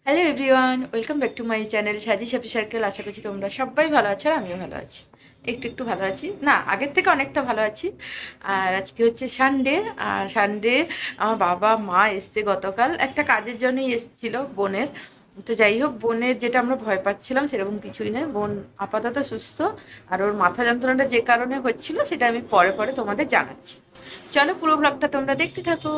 Hello everyone, welcome back to my channel সাজি সাপি circle. আশা করছি তোমরা সবাই ভালো আছো আর আমিও ভালো আছি। একটু ভালো আছি, না আগের থেকে অনেকটা ভালো আছি। আর আজকে হচ্ছে সানডে, আর সানডে আমার বাবা মা এসছে গতকাল, একটা কাজের জন্যই এসেছিল বোনের। তো যাই হোক, বোনের যেটা আমরা ভয় পাচ্ছিলাম সেরকম কিছুই নয়, বোন আপাতত সুস্থ। আর ওর মাথা যন্ত্রণাটা যে কারণে হচ্ছিল সেটা আমি পরে পরে তোমাদের জানাচ্ছি। চলো পুরো ব্লগটা তোমরা দেখতে থাকো।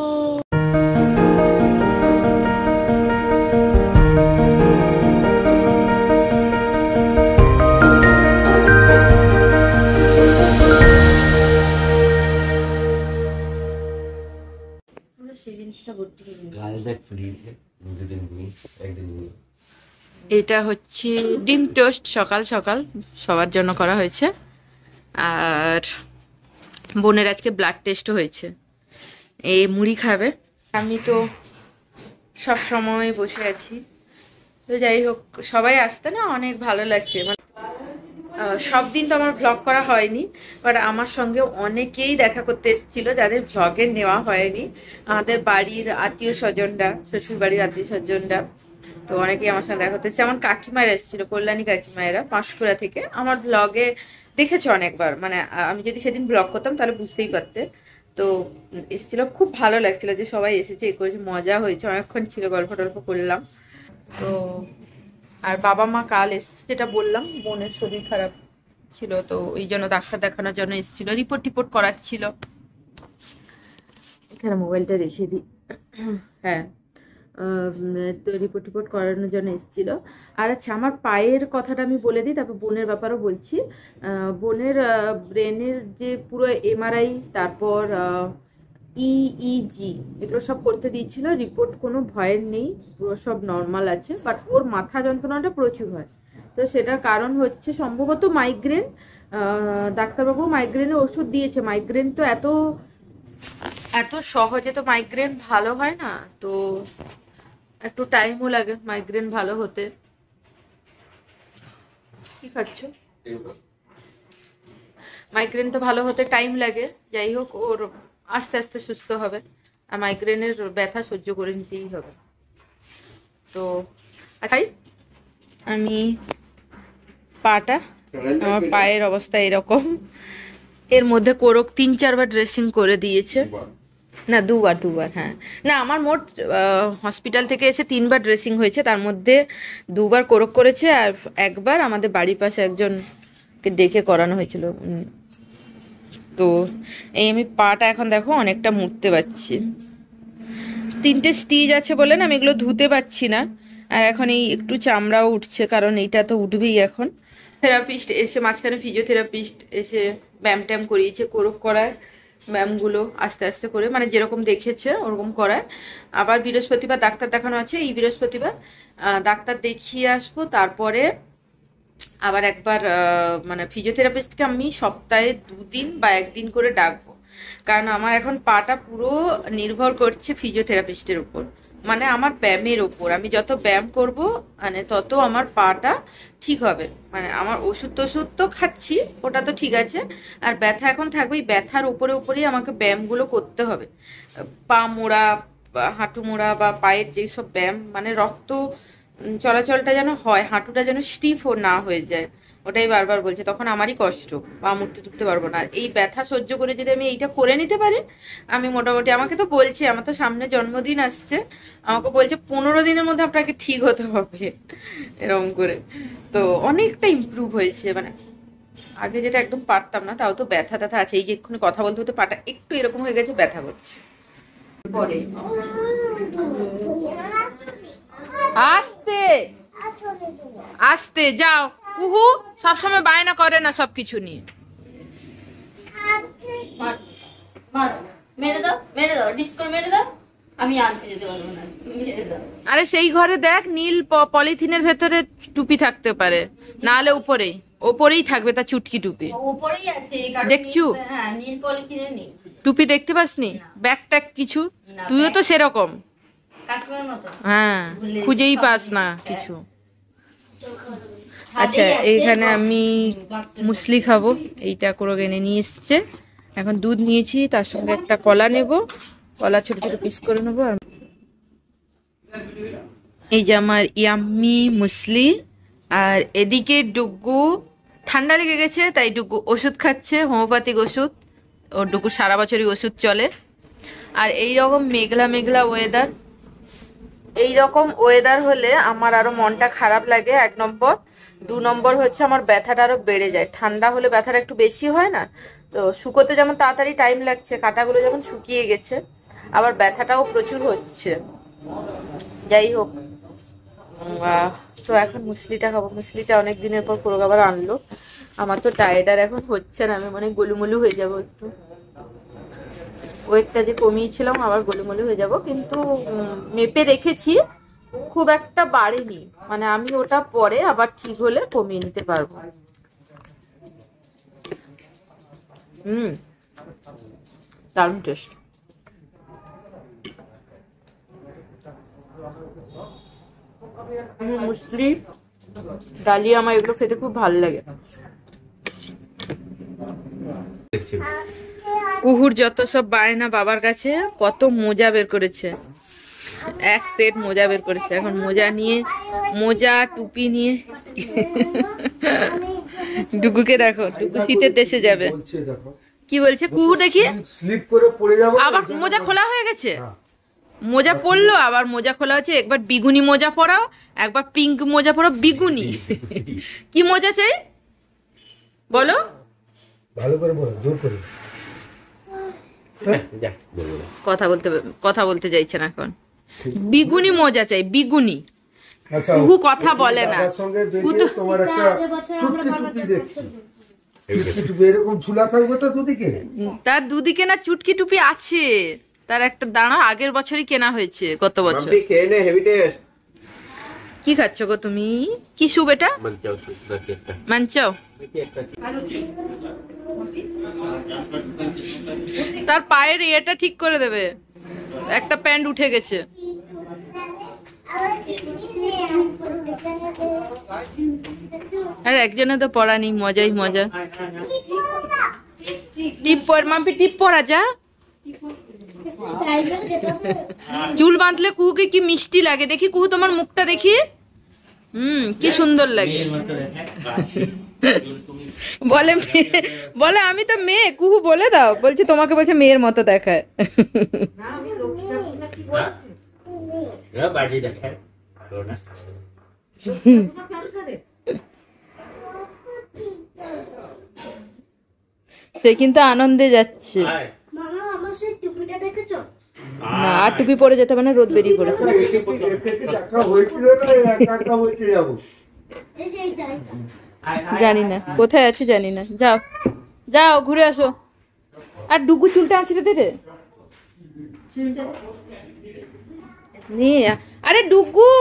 এটা হচ্ছে ডিম টোস্ট, সকাল সকাল সবার জন্য করা হয়েছে। আর বোনের আজকে ব্লাড টেস্টও হয়েছে। এই মুড়ি খাবে, আমি তো সব সময় বসে আছি। তো যাই হোক, সবাই আসতে না অনেক ভালো লাগছে। মানে সব দিন তো আমার ভ্লগ করা হয়নি, বাট আমার সঙ্গে অনেকেই দেখা করতে এসেছিল যাদের ভ্লগে নেওয়া হয়নি। আমাদের বাড়ির আত্মীয় স্বজনরা, শ্বশুর বাড়ির আত্মীয় স্বজনরা, তো অনেকেই আমার সঙ্গে দেখা করতে এসেছে। আমার কাকিমারা এসেছিল, কল্যাণী কাকিমায়েরা পাঁশকুড়া থেকে। আমার ভ্লগে দেখেছো অনেকবার, মানে আমি যদি সেদিন ভ্লগ করতাম তাহলে বুঝতেই পারতে। তো এসেছিল, খুব ভালো লাগছিল যে সবাই এসেছে, এ করেছে, মজা হয়েছে, অনেকক্ষণ ছিল, গল্প টল্প করলাম। তো আর বাবা মা কাল এসছে, যেটা বললাম বোনের শরীর খারাপ ছিল, তো ওই জন্য ডাক্তার দেখানোর জন্য এসেছিল, রিপোর্ট টিপোর্ট করাচ্ছিল। এখানে মোবাইলটা রেখে দিই। হ্যাঁ, তো রিপোর্ট টিপোর্ট করানোর জন্য এসেছিল। আর আচ্ছা, আমার পায়ের কথাটা আমি বলে দিই, তারপর বোনের ব্যাপারও বলছি। বোনের ব্রেনের যে পুরো এমআরআই, তারপর ইইজি, এগুলো সব করতে দিয়েছিল। রিপোর্ট কোনো ভয়ের নেই, পুরো সব নর্মাল আছে, বাট ওর মাথা যন্ত্রণাটা প্রচুর হয়। তো সেটার কারণ হচ্ছে সম্ভবত মাইগ্রেন। ডাক্তারবাবু মাইগ্রেনের ওষুধ দিয়েছে। মাইগ্রেন তো এত এত সহজে তো মাইগ্রেন ভালো হয় না, তো একটু টাইমও লাগে মাইগ্রেন ভালো হতে। কি খাচ্ছ? মাইগ্রেন তো ভালো হতে টাইম লাগে। যাই হোক, ওর আস্তে আস্তে সুস্থ হবে, আর মাইগ্রেনের ব্যথা সহ্য করে নিতেই হবে। তো তাই আমি পাটা, আমার পায়ের অবস্থা এরকম। এর মধ্যে কোরক 3-4 বার ড্রেসিং করে দিয়েছে। না, দুবার, হ্যাঁ। না, আমার মোট হসপিটাল থেকে এসে 3বার ড্রেসিং হয়েছে, তার মধ্যে 2বার কোরক করেছে, আর একবার আমাদের বাড়ির পাশে একজনকে ডেকে করানো হয়েছিল। তো এই আমি পাটা এখন দেখো অনেকটা মুড়তে পারছি। 3টে স্টিচ আছে বলে না, আমি এগুলো ধুতে পারছি না। আর এখন এই একটু চামড়াও উঠছে, কারণ এইটা তো উঠবেই এখন। থেরাপিস্ট এসে, মাঝখানে ফিজিওথেরাপিস্ট এসে ব্যায়াম ট্যাম করিয়েছে, কোরক করায় ব্যায়ামগুলো আস্তে আস্তে করে, মানে যেরকম দেখেছে ওরকম করায়। আবার বৃহস্পতিবার ডাক্তার দেখানো আছে, এই বৃহস্পতিবার ডাক্তার দেখিয়ে আসবো। তারপরে আবার একবার মানে ফিজিওথেরাপিস্টকে আমি সপ্তাহে 2 দিন বা 1 দিন করে ডাকবো, কারণ আমার এখন পাটা পুরো নির্ভর করছে ফিজিওথেরাপিস্টের উপর, মানে আমার ব্যায়ামের ওপর। আমি যত ব্যায়াম করব, মানে তত আমার পাটা ঠিক হবে। মানে আমার ওষুধ টষুধ তো খাচ্ছি, ওটা তো ঠিক আছে, আর ব্যথা এখন থাকবেই। ব্যথার উপরেই আমাকে ব্যায়ামগুলো করতে হবে। পা মোড়া, হাঁটু মোড়া, বা পায়ের যেসব ব্যায়াম, মানে রক্ত চলাচলটা যেন হয়, হাঁটুটা যেন স্টিফও না হয়ে যায়, ওটাই বারবার বলছে। তখন আমারই কষ্ট, পা মুড়তে টুকতে পারবো না। আর এই ব্যথা সহ্য করে যদি আমি এইটা করে নিতে পারি, আমি মোটামুটি, আমাকে তো বলছে, আমার তো সামনে জন্মদিন আসছে, আমাকে বলছে 15 দিনের মধ্যে আপনাকে ঠিক হতে হবে, এরকম করে। তো অনেকটা ইমপ্রুভ হয়েছে, মানে আগে যেটা একদম পারতাম না, তাও তো ব্যথা ট্যাথা আছে। এই যে এক্ষুনি কথা বলতে হতে পাটা একটু এরকম হয়ে গেছে, ব্যথা করছে। পরে আস্তে আস্তে যাও, কুহু সবসময় বায়না করে না সবকিছু নিয়ে। আরে সেই ঘরে দেখ, নীল পলিথিনের ভেতরে টুপি থাকতে পারে, না হলে ওপরেই থাকবে, তার চুটকি টুপি দেখছু? টুপি দেখতে পাসনি? ব্যাগ ট্যাগ কিছু? তুইও তো সেরকম, হ্যাঁ, খুঁজেই পাস না কিছু। আচ্ছা, এইখানে আমি মুসলি খাবো, এইটা করে এনে নিয়ে এসছে। এখন দুধ নিয়েছি, তার সঙ্গে একটা কলা নেব, কলা ছোট ছোট পিস করে নেবো। আর এই যে আমার ইয়াম্মি মুসলি, আর এদিকে ডুগু ঠান্ডা লেগে গেছে, তাই ডুগু ওষুধ খাচ্ছে, হোমিওপ্যাথিক ওষুধ। ওর ডুগু সারা বছরই ওষুধ চলে। আর এই রকম মেঘলা মেঘলা ওয়েদার, এই রকম ওয়েদার হলে আমার আরো মনটা খারাপ লাগে, 1 নম্বর। 2 নম্বর হচ্ছে আমার ব্যথাটা আরো বেড়ে যায়। ঠান্ডা হলে ব্যথাটা একটু বেশি হয় না, তো শুকোতে যেমন তাড়াতাড়ি টাইম লাগছে, কাঁটাগুলো যেমন শুকিয়ে গেছে, আবার ব্যথাটাও প্রচুর হচ্ছে। যাই হোক, তো এখন মুসলিটা খাবো। মুসলিটা অনেক দিনের পর পুরো আবার আনলো। আমার তো টায়ার্ড আর এখন হচ্ছে না, আমি মানে গোলুমলু হয়ে যাবো একটু। ওয়েটটা যে কমিয়েছিলাম আবার গোলুমলু হয়ে যাব, কিন্তু মেপে দেখেছি খুব একটা বাড়েনি, মানে আমি ওটা পরে আবার ঠিক হলে কমিয়ে নিতে পারবো। দারুণ টেস্ট। মুসলি, ডালিয়া, আমার এগুলো খেতে খুব ভালো লাগে। কুহুর যত সব বায়না বাবার কাছে, কত মোজা বের করেছে, 1 সেট মোজা বের করেছে। এখন মোজা নিয়ে, মোজা টুপি নিয়ে ডুগুকে দেখো, ডুগু শীতের দেশে যাবে। কি বলছে কুহু? দেখি স্লিপ করে পড়ে যাব। আবার মোজা খোলা হয়ে গেছে, মোজা পরলো, আবার মোজা খোলা হচ্ছে। একবার বিগুনি মোজা পরাও, একবার পিঙ্ক মোজা পরাও। বিগুনি কি মোজা চাই বলো? ভালো করে বলো, জোর করে। কথা বলতে চাইছে না এখন। বিগুনি মোজা চাই, বিগুনি। আচ্ছা, কুহু কথা বলে না। দাদার সঙ্গে বেরিয়ে তোমার একটা চুটকি টুপি দেখছি। চুটকি টুপি এরকম ঝুলা থাকবে তো দুদিকে? তার দুদিকে না চুটকি টুপি আছে, তার একটা দাঁড়া আগের বছরই কেনা হয়েছে, গত বছর। কি খাচ্ছ গো তুমি? কি স্যুপ এটা? মানচাও। তার পায়ের এটা ঠিক করে দেবে, একটা প্যান্ট উঠে গেছে। আর একজনে তো পড়া নেই, মজাই মজা। টিপ পর মাম্পি, টিপ পরা যা। চুল বাঁধলে কুহুকে কি মিষ্টি লাগে, দেখি কুহু তোমার মুখটা দেখি। কি সুন্দর লাগে। বলে বলে আমি তো মেয়ে। কুহু বলে দাও, বলছে তোমাকে বলছে মেয়ের মতো দেখায়। সে কিন্তু আনন্দে যাচ্ছে। না, আর টুপি পরে যেতে হবে না, রোদ বেরিয়ে পড়েছে। জানি না কোথায় আছে, জানি না। যাও যাও ঘুরে আসো। আর ডুগু চুলটা আছে রে, আরে ডুগু,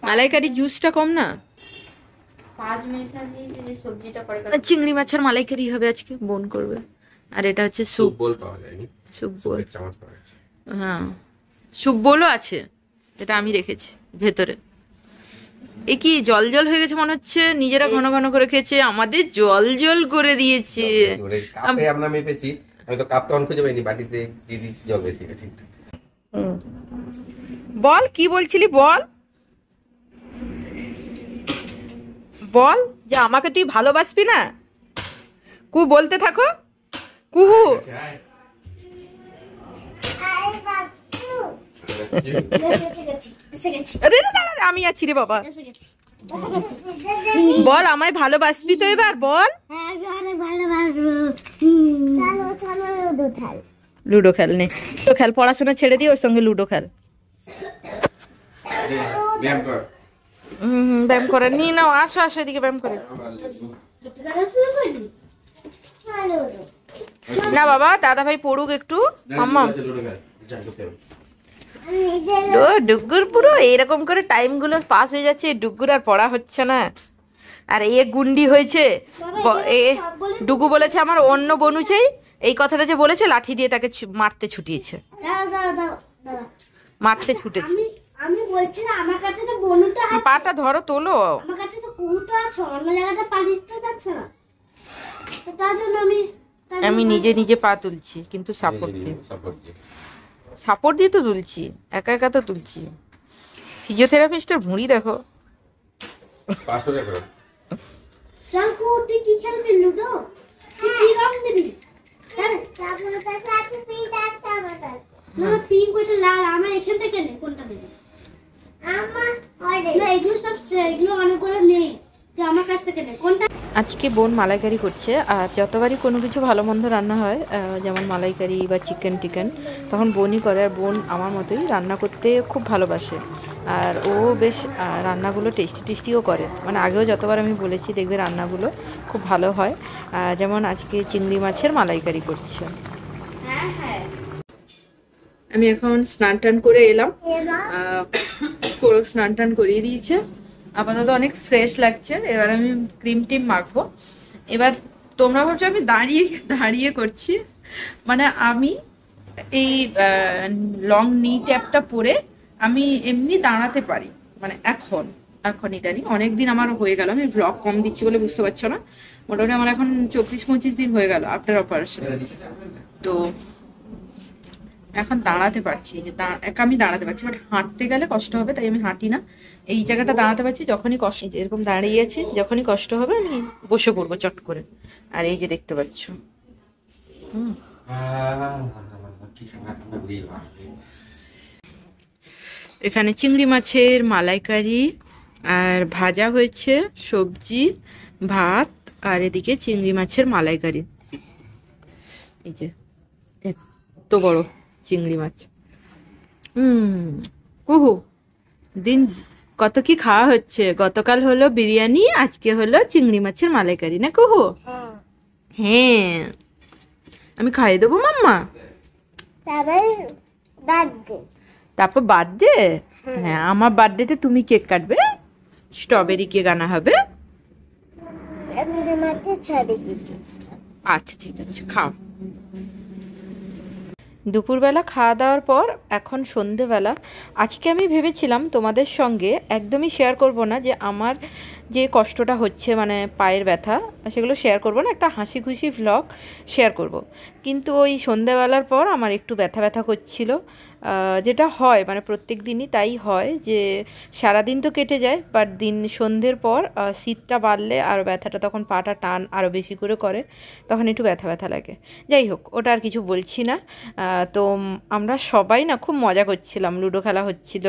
মালাইকারি জুসটা কম না। চিংড়ি মাছের মালাইকারি হবে আজকে, বোন করবে। আর এটা হচ্ছে স্যুপ বোল পাওয়া যায়নি, স্যুপ বোল। হ্যাঁ, স্যুপ বোলও আছে, যেটা আমি রেখেছি ভেতরে। এ কি জল জল হয়ে গেছে মনে হচ্ছে, নিজেরা ঘন ঘন করে খেয়েছে, আমাদের জল জল করে দিয়েছে। আমরা মেপেছি, আমি তো কাপ তখন খুঁজে পাইনি, বাটিতে দিদি জল বেশি গেছে। বল কি বলছিলি, বল বল যে আমাকে তুই ভালোবাসবি না। কু বলতে থাকো কুহু। আমি আছি রে বাবা। বল আমায় ভালোবাসবি তো এবার, বল। লুডো খেল, নে লুডো খেল, পড়াশোনা ছেড়ে দিয়ে ওর সঙ্গে লুডো খেল। ব্যায়াম করে নি নাও, আসো আসো এদিকে ব্যায়াম করে। না বাবা, দাদা ভাই পড়ুক একটু। আম্মা ডুগুর পুরো এরকম করে টাইম গুলো পাস হয়ে যাচ্ছে, ডুগুর আর পড়া হচ্ছে না। আর এ গুন্ডি হয়েছে। ডুগু বলেছে আমার অন্য বনু চাই, এই কথাটা যে বলেছে লাঠি দিয়ে তাকে মারতে ছুটিয়েছে, মারতে ছুটেছে। আমি বলছি না, আমার কাছে তো বনুটা আছে। পাটা ধরো, তোলো। আমার কাছে তো কুহুটা আছে, অন্য জায়গাটা পা দিতে যাচ্ছে না, তো তার জন্য আমি নিজে নিজে পা তুলছি, কিন্তু সাপোর্ট দিয়ে। সাপোর্ট দিয়ে তো তুলছি, একা একা তো তুলছি। ফিজিওথেরাপিস্টের ভুঁড়ি দেখো। 500 টাকা। চাকু তুই কি খেলবি লুডো? তুই কি রং দিবি? তারপরে তাকে পিঙ্ক একটা বাতা। না পিঙ্ক ওইটা লাল, আমার এখান থেকে নে, কোনটা দিবি? আমার অরেঞ্জ। না এগুলো সব এগুলো অনেকগুলো নেই, তুই আমার কাছ থেকে নে, কোনটা? আজকে বোন মালাইকারি করছে। আর যতবারই কোনো কিছু ভালো মন্দ রান্না হয়, যেমন মালাইকারি বা চিকেন টিকেন, তখন বোনই করে। আর বোন আমার মতোই রান্না করতে খুব ভালোবাসে। আর ও বেশ রান্নাগুলো টেস্টিও করে। মানে আগেও যতবার আমি বলেছি দেখবে রান্নাগুলো খুব ভালো হয়। যেমন আজকে চিংড়ি মাছের মালাইকারি করছে। আমি এখন স্নান টান করে এলাম, স্নান টান করিয়ে দিয়েছে। আপাতত অনেক ফ্রেশ লাগছে। এবার আমি ক্রিম টিম মাখবো। এবার তোমরা ভাবছো আমি দাঁড়িয়ে দাঁড়িয়ে করছি, মানে আমি এই লং নি ট্যাপটা পরে আমি এমনি দাঁড়াতে পারি। মানে এখন ইদানি অনেকদিন আমার হয়ে গেল, আমি ব্লগ কম দিচ্ছি বলে বুঝতে পারছো না। মোটামুটি আমার এখন 24-25 দিন হয়ে গেল আফটার অপারেশন। তো এখন দাঁড়াতে পারছি, যে আমি দাঁড়াতে পারছি, বাট হাঁটতে গেলে কষ্ট হবে, তাই আমি হাঁটি না। এই জায়গাটা দাঁড়াতে পারছি, যখনই কষ্ট, এরকম দাঁড়িয়ে আছি, যখনই কষ্ট হবে আমি বসে পড়বো চট করে। আর এই যে দেখতে পাচ্ছ, এখানে চিংড়ি মাছের মালাইকারি আর ভাজা হয়েছে, সবজি, ভাত, আর এদিকে চিংড়ি মাছের মালাইকারি। এই যে এত বড় চিংড়ি মাছ। কুহু, দিন কত কি খাওয়া হচ্ছে। গতকাল হলো বিরিয়ানি, আজকে হলো চিংড়ি মাছের মালাইকারি, না কুহু? হ্যাঁ, আমি খাইয়ে দেবো মাম্মা। তারপর বার্থডে? হ্যাঁ, আমার বার্থডেতে তুমি কেক কাটবে, স্ট্রবেরি কেক আনা হবে। আচ্ছা ঠিক আছে, খাও। দুপুরবেলা খাওয়া দাওয়ার পর এখন সন্ধেবেলা। আজকে আমি ভেবেছিলাম তোমাদের সঙ্গে একদমই শেয়ার করব না যে আমার যে কষ্টটা হচ্ছে, মানে পায়ের ব্যথা, সেগুলো শেয়ার করব না, একটা হাসি খুশি ভ্লগ শেয়ার করব। কিন্তু ওই সন্ধেবেলার পর আমার একটু ব্যথা ব্যথা করছিল, যেটা হয় মানে প্রত্যেক দিনই তাই হয়, যে সারাদিন তো কেটে যায়, বাট সন্ধ্যের পর শীতটা বাড়লে আর ব্যথাটা, তখন পাটা টান আরও বেশি করে তখন একটু ব্যথা ব্যথা লাগে। যাই হোক, ওটা আর কিছু বলছি না। তো আমরা সবাই না খুব মজা করছিলাম, লুডো খেলা হচ্ছিল।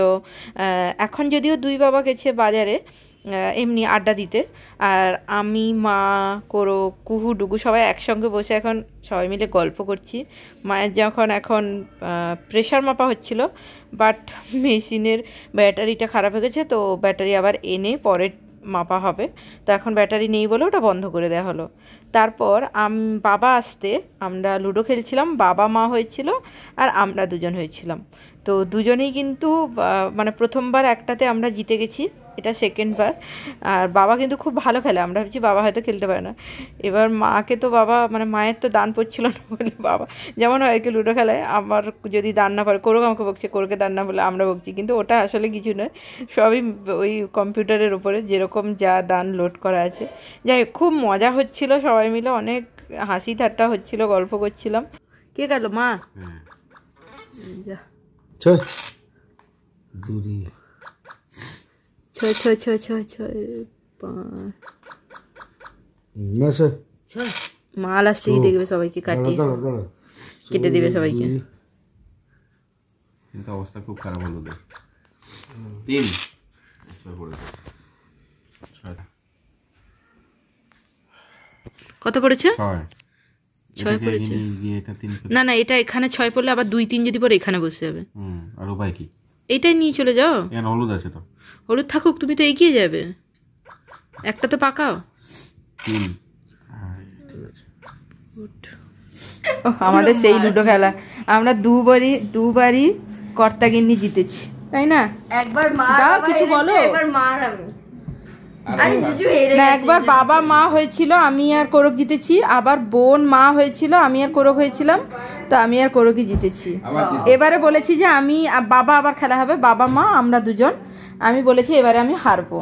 এখন যদিও দুই বাবা গেছে বাজারে এমনি আড্ডা দিতে, আর আমি, মা, কোরো, কুহু, ডুগু সবাই একসঙ্গে বসে এখন সবাই মিলে গল্প করছি। মায়ের যখন এখন প্রেশার মাপা হচ্ছিল, বাট মেশিনের ব্যাটারিটা খারাপ হয়ে গেছে, তো ব্যাটারি আবার এনে পরে মাপা হবে। তো এখন ব্যাটারি নেই বলে ওটা বন্ধ করে দেওয়া হলো। তারপর বাবা আসতে আমরা লুডো খেলছিলাম, বাবা মা হয়েছিল আর আমরা দুজন হয়েছিলাম। তো দুজনেই কিন্তু মানে প্রথমবার একটাতে আমরা জিতে গেছি, এটা সেকেন্ডবার। আর বাবা কিন্তু খুব ভালো খেলে, আমরা ভাবছি বাবা হয়তো খেলতে পারে না। এবার মাকে তো বাবা, মানে মায়ের তো দান পড়ছিল না বলে বাবা, যেমন হয় আর কি লুডো খেলায়, আমার যদি দান না পড়ে, কোরক আমাকে বকছে, কোরকে দান না বলে আমরা বকছি, কিন্তু ওটা আসলে কিছু নয়, সবই ওই কম্পিউটারের ওপরে যেরকম যা দান লোড করা আছে। যাই হোক, খুব মজা হচ্ছিল, সবাই মিলে অনেক হাসি ঠাট্টা হচ্ছিল, গল্প করছিলাম। কে গেল মা? যা ছয় ছয় ছয় ছয় ছয় মা লাস্টেই দেখবে সবাইকে কাটিয়ে কেটে দিবে সবাইকে। কিন্তু অবস্থা খুব খারাপ হলো। 3 কত পড়েছে? 6 পড়েছে। না না, এটা এখানে 6 পড়লে আবার 2-3 যদি পরে এখানে বসে যাবে। আর উপায় কি? এইটাই নিয়ে চলে যাও। এখানে হলুদ আছে তো। হলুদ থাকুক, তুমি তো এগিয়ে যাবে, একটা তো পাকাও। 3 আমাদের সেই লুডো খেলা, আমরা দুবারই কর্তাগিন্নি জিতেছি, তাই না? একবার মা, কিছু বলো। না, একবার বাবা মা হয়েছিল, আমি আর কোরক জিতেছি। আবার বোন মা হয়েছিল, আমি আর কোরক হয়েছিলাম, তো আমি আর কোরকই জিতেছি। এবারে বলেছি যে আমি বাবা, আবার খেলা হবে বাবা মা আমরা দুজন। আমি বলেছি এবারে আমি হারবো,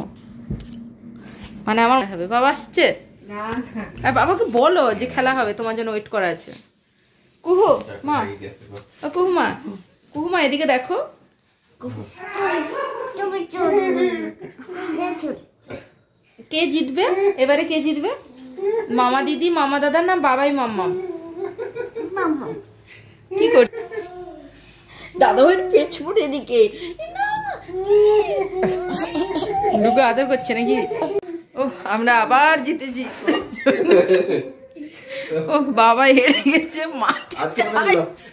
মানে আমার হবে। বাবা আসছে, বাবাকে বলো যে খেলা হবে, তোমার জন্য ওয়েট করা আছে। কুহু মা, কুহু মা, কুহুমা এদিকে দেখো। কে জিতবে এবারে? কে জিতবে? মামা দিদি, মামা দাদা, না বাবাই মাম্মা? কি কর দাদা ভাইয়ের পেছন এদিকে দুটো আদর করছে নাকি? ও আমরা আবার জিতেছি। ও বাবা হেরে গেছে,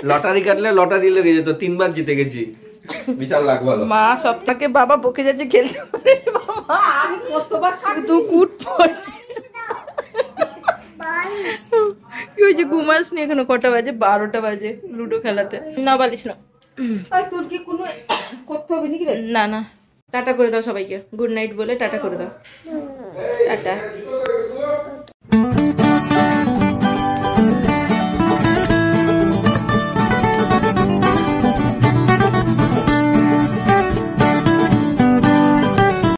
লটারি কাটলে লটারি লেগে যেত, 3 বার জিতে গেছি, বিশাল লাগ ভালো। মা সপ্তাহে বাবা বকে যাচ্ছে খেলতে পারে বাবা, আমি কতবার শুধু কুট পড়ছে। কি হয়েছে, ঘুমাসনি এখনো? কটা বাজে? 12টা বাজে লুডো খেলাতে। না বালিশ না। আর তোর কি কোনো করতে হবে নাকি রে? না না, টাটা করে দাও সবাইকে, গুড নাইট বলে টাটা করে দাও, টাটা।